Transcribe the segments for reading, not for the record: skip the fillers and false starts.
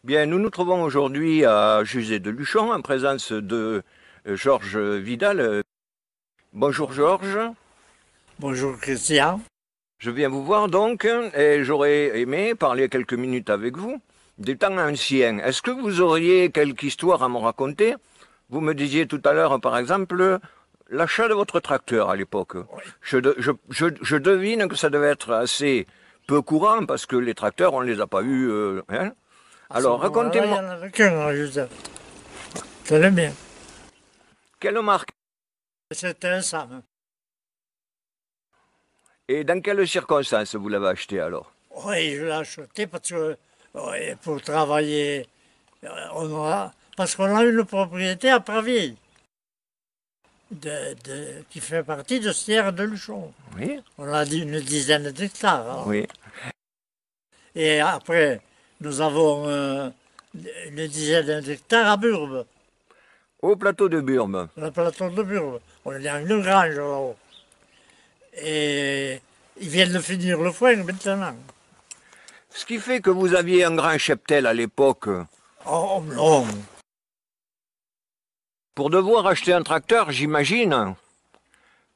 Bien, nous nous trouvons aujourd'hui à Juzet de Luchon, en présence de Georges Vidal. Bonjour Georges, Bonjour Christian. je viens vous voir donc et j'aurais aimé parler quelques minutes avec vous des temps anciens. Est-ce que vous auriez quelque histoire à me raconter? Vous me disiez tout à l'heure, par exemple, l'achat de votre tracteur à l'époque. Oui. Je devine que ça devait être assez peu courant parce que les tracteurs, on ne les a pas eus. Hein. À ce Alors, moment-là, il n'y racontez-moi, en avait qu'un à Joseph. C'est le mien. quelle marque C'était un Sam. et dans quelles circonstances vous l'avez acheté alors? Oui, je l'ai acheté parce que oui, pour travailler, parce qu'on a une propriété à Praville, qui fait partie de Sierre de Luchon. Oui, On a dit une dizaine d'hectares. oui. Et après, nous avons une dizaine d'hectares à Burbe, Au plateau de Burme. le plateau de Burbe. On est dans une grange là-haut. Et ils viennent de finir le foin maintenant. Ce qui fait que vous aviez un grand cheptel à l'époque. Oh non, Pour devoir acheter un tracteur, j'imagine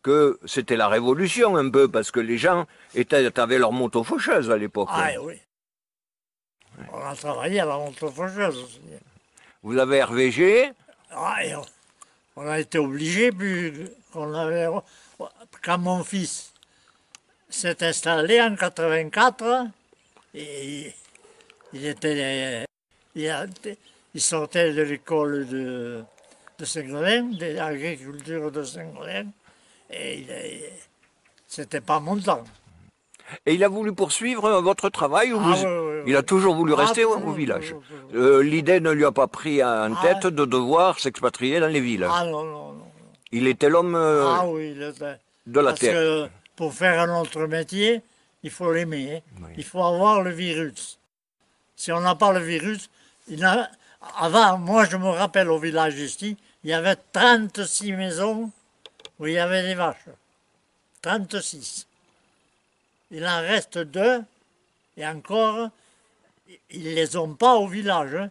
que c'était la révolution un peu, parce que les gens avaient leur moto faucheuse à l'époque. ah oui. On a travaillé à la montre faucheuse aussi. Vous avez RVG, Ah, et on a été obligé, puis quand mon fils s'est installé en 84, et il, a- il sortait de l'école de Saint-Gaudin, de l'agriculture de Saint-Gaudin, et c'était pas mon temps. et il a voulu poursuivre votre travail ou Ah oui, oui, il a oui. toujours voulu Ah, rester au toujours, village. toujours, toujours. L'idée ne lui a pas pris en Ah, tête de devoir s'expatrier dans les villes. ah non, non, non. Il était l'homme Ah oui, de la parce terre. que pour faire un autre métier, il faut l'aimer. Hein. Oui. Il faut avoir le virus. Si on n'a pas le virus, avant, moi je me rappelle au village ici, il y avait 36 maisons où il y avait des vaches. 36. Il en reste deux, et encore, ils ne les ont pas au village, hein,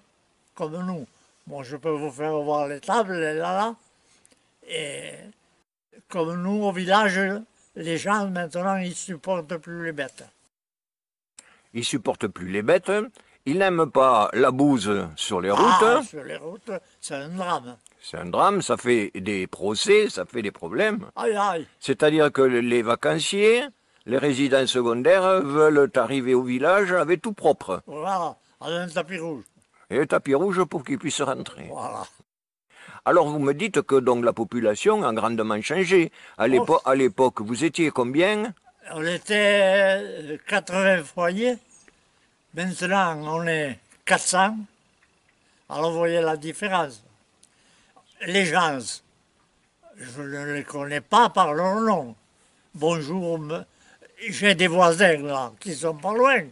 comme nous. Bon, je peux vous faire voir les tables, là. Et comme nous, au village, les gens, maintenant, ils ne supportent plus les bêtes. Il supporte plus les bêtes. Il n'aime pas la bouse sur les Ah, routes. sur les routes, c'est un drame. C'est un drame, ça fait des procès, ça fait des problèmes. Aïe, aïe. C'est-à-dire que les vacanciers, les résidents secondaires veulent arriver au village avec tout propre. Voilà, avec un tapis rouge. Et un tapis rouge pour qu'ils puissent rentrer. Voilà. Alors vous me dites que donc la population a grandement changé. À Oh, l'époque, vous étiez combien? on était 80 foyers. Maintenant, on est 400. Alors, vous voyez la différence. Les gens, je ne les connais pas par leur nom. Bonjour, j'ai des voisins là qui sont pas loin.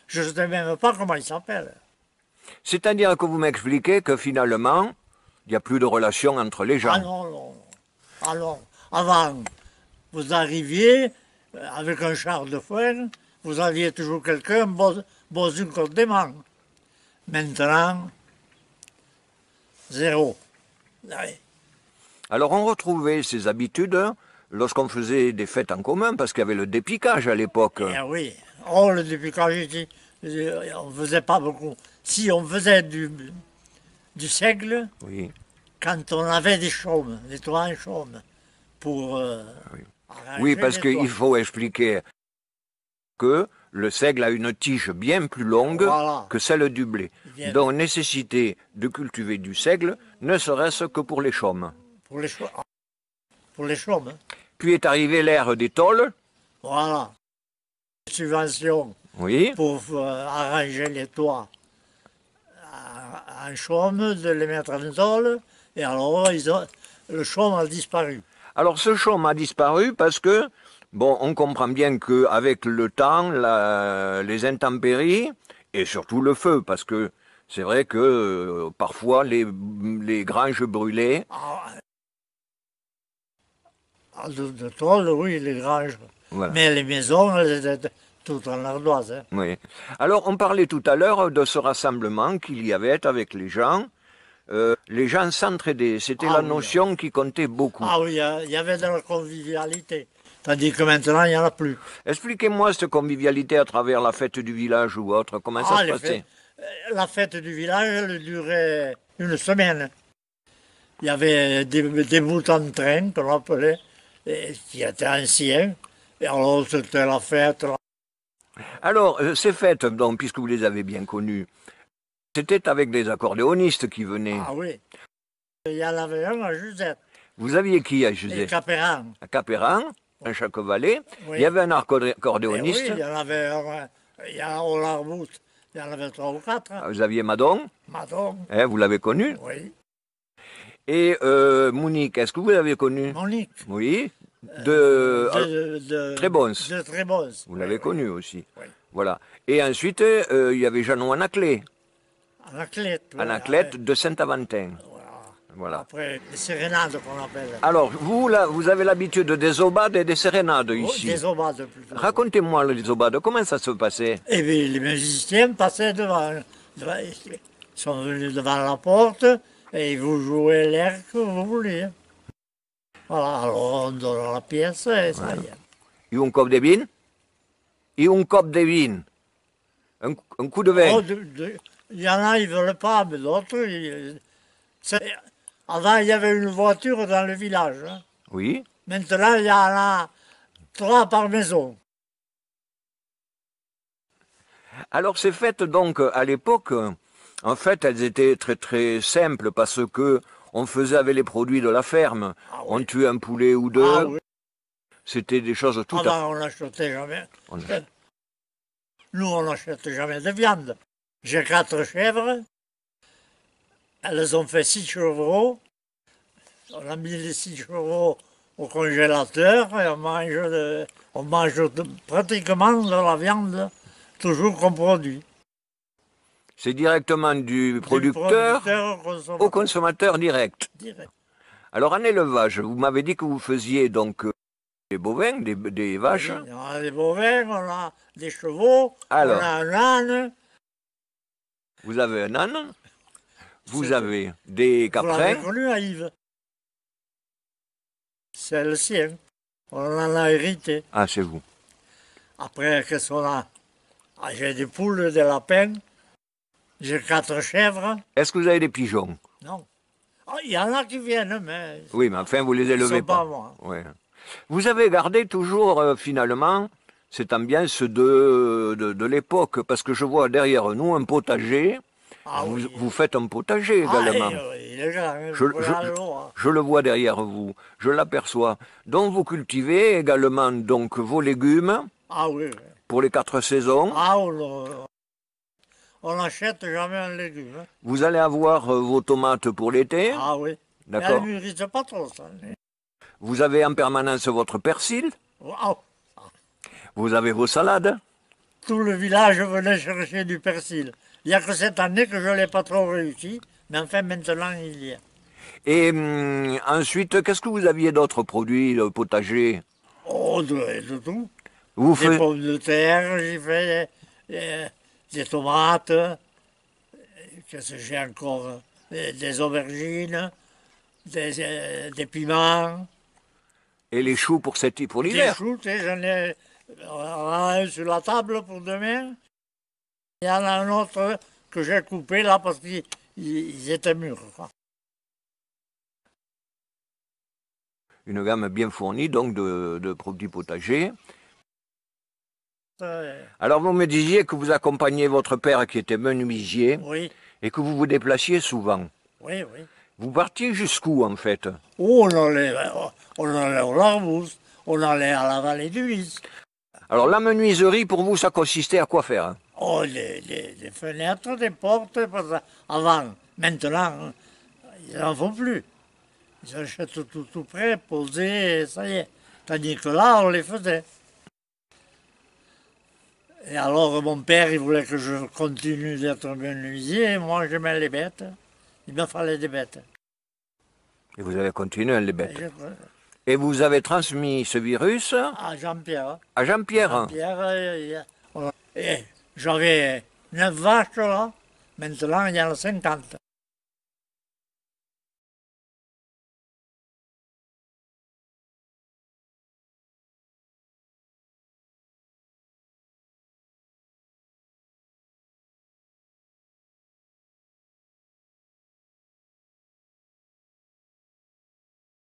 Je ne sais même pas comment ils s'appellent. C'est-à-dire que vous m'expliquez que finalement, il n'y a plus de relation entre les gens. Ah non, non. Alors, avant, vous arriviez avec un char de foin, vous aviez toujours quelqu'un, un condiment. Maintenant, zéro. Ouais. Alors on retrouvait ces habitudes lorsqu'on faisait des fêtes en commun, parce qu'il y avait le dépiquage à l'époque. Eh oui. Oh, le dépiquage ici, on ne faisait pas beaucoup. Si on faisait du seigle, Oui. quand on avait des chaumes, des toits en chaume, pour Oui. arranger Oui, parce les qu'il toits. faut expliquer que le seigle a une tige bien plus longue Voilà. que celle du blé. Bien. Donc nécessité de cultiver du seigle, ne serait-ce que pour les chaumes. Pour les chaumes. Hein. Puis est arrivée l'ère des tôles. Voilà. Subventions Oui. pour arranger les toits en chaume, de les mettre en tôle, et alors le chaume a disparu. Alors ce chaume a disparu parce que, bon, on comprend bien qu'avec le temps, les intempéries, et surtout le feu, parce que c'est vrai que parfois les granges brûlaient. De tôle, oui, les granges. Voilà. Mais les maisons, elles étaient Tout en ardoise. Hein. Oui. Alors, on parlait tout à l'heure de ce rassemblement qu'il y avait avec les gens. Les gens s'entraidaient. C'était Ah la oui, notion qui comptait beaucoup. Ah oui, il y avait de la convivialité. Tandis que maintenant, il n'y en a plus. Expliquez-moi cette convivialité à travers la fête du village ou autre. Comment ça se les passait? fêtes- La fête du village, elle durait une semaine. Il y avait des bouts en train, qu'on appelait, qui étaient anciens. Et alors, c'était la fête. Alors, ces fêtes, donc, puisque vous les avez bien connues, c'était avec des accordéonistes qui venaient. Ah oui. Il y en avait un à Juzette. Vous aviez qui à Et Juzet? Capéran. À Capéran, à chaque vallée. Oui. Il y avait un Eh accordéoniste. oui, il y en avait un. Il y a au Larbout, il y en avait 3 ou 4. Ah, vous aviez Madon, Madon. vous l'avez connu. Oui. Et Monique, est-ce que vous l'avez connu? Monique. Oui. De Trébons. De Trébons. Vous l'avez connu aussi. Oui. Voilà. Et ensuite, il y avait Jeannot Anaclet. Anaclète. Anaclet de Saint-Aventin. Voilà. Après, les sérénades qu'on appelle. Alors, vous, là, vous avez l'habitude des aubades et des sérénades ici. Des aubades plutôt. Racontez-moi les aubades, comment ça se passait? Et bien, les musiciens passaient ils sont venus devant la porte et ils vous jouaient l'air que vous vouliez. Voilà, alors on donne la pièce et ça y est. Et un cop de vin? Et un cop de vin? Un coup de vin? Oh, il y en a, ils ne veulent pas, mais d'autres, avant, il y avait une voiture dans le village. Hein. Oui. Maintenant, il y en a 3 par maison. Alors ces fêtes, donc, à l'époque, en fait, elles étaient très très simples parce que on faisait avec les produits de la ferme. Ah oui. On tuait un poulet ou deux. Ah oui. C'était des choses tout à Avant, on n'achetait jamais. On- Nous, on n'achète jamais de viande. J'ai 4 chèvres. Elles ont fait 6 chevreaux. On a mis les 6 chevreaux au congélateur et on mange pratiquement de la viande toujours qu'on produit. C'est directement du producteur au consommateur direct. Direct. Alors en élevage, vous m'avez dit que vous faisiez donc des bovins, des vaches. On a des bovins, on a des chevaux, Alors. on a un âne. Vous avez un âne, vous avez des Vous l'avez caprins. connu à Yves. C'est le sien. On en a hérité. Ah, c'est vous. Après, qu'est-ce qu'on a? Ah, j'ai des poules, des lapins. J'ai 4 chèvres. Est-ce que vous avez des pigeons? Non. Ah, il y en a qui viennent, mais Oui, mais enfin, vous les ils élevez sont pas pas. moi. Ouais. Vous avez gardé toujours, finalement, cette ambiance de l'époque, parce que je vois derrière nous un potager. Ah vous, oui. vous faites un potager Ah, également. il est grand, hein, Je- vous je- regardez l'eau, hein. Je le vois derrière vous, je l'aperçois. Donc vous cultivez également donc vos légumes Ah oui. Oui. pour les 4 saisons. Ah, on n'achète jamais un légume. Hein. Vous allez avoir vos tomates pour l'été. Ah oui. Mais D'accord. elles ne mûrissent pas trop, ça. Vous avez en permanence votre persil. Ah, Vous avez vos salades. tout le village venait chercher du persil. Il n'y a que cette année que je ne l'ai pas trop réussi, mais enfin maintenant il y a. Et ensuite, qu'est-ce que vous aviez d'autres produits potagers? Oh, de tout. Vous Des faites pommes de terre, j'ai fait des tomates, qu'est-ce que j'ai encore? Des aubergines, des piments, et les choux pour pour des l'hiver. choux, tu sais, j'en ai on en a un sur la table pour demain. Il y en a un autre que j'ai coupé là parce qu'ils étaient mûrs. Quoi. Une gamme bien fournie donc de produits potagers. Alors vous me disiez que vous accompagniez votre père qui était menuisier Oui, et que vous vous déplaciez souvent. oui, oui. Vous partiez jusqu'où en fait? Oh, on allait au Larbous, on allait à la vallée du Lys. Alors la menuiserie pour vous ça consistait à quoi faire? Oh, des fenêtres, des portes, parce avant, maintenant, ils n'en font plus. Ils achètent tout prêt, posé, et ça y est. Tandis que là, on les faisait. Et alors, mon père, il voulait que je continue d'être menuisier, et moi, j'aimais les bêtes. Il me fallait des bêtes. Et vous avez continué à les Et bêtes. Et vous avez transmis ce virus à Jean-Pierre. à Jean-Pierre. Jean-Pierre, voilà. Et j'avais 9 vaches là, maintenant il y en a 50.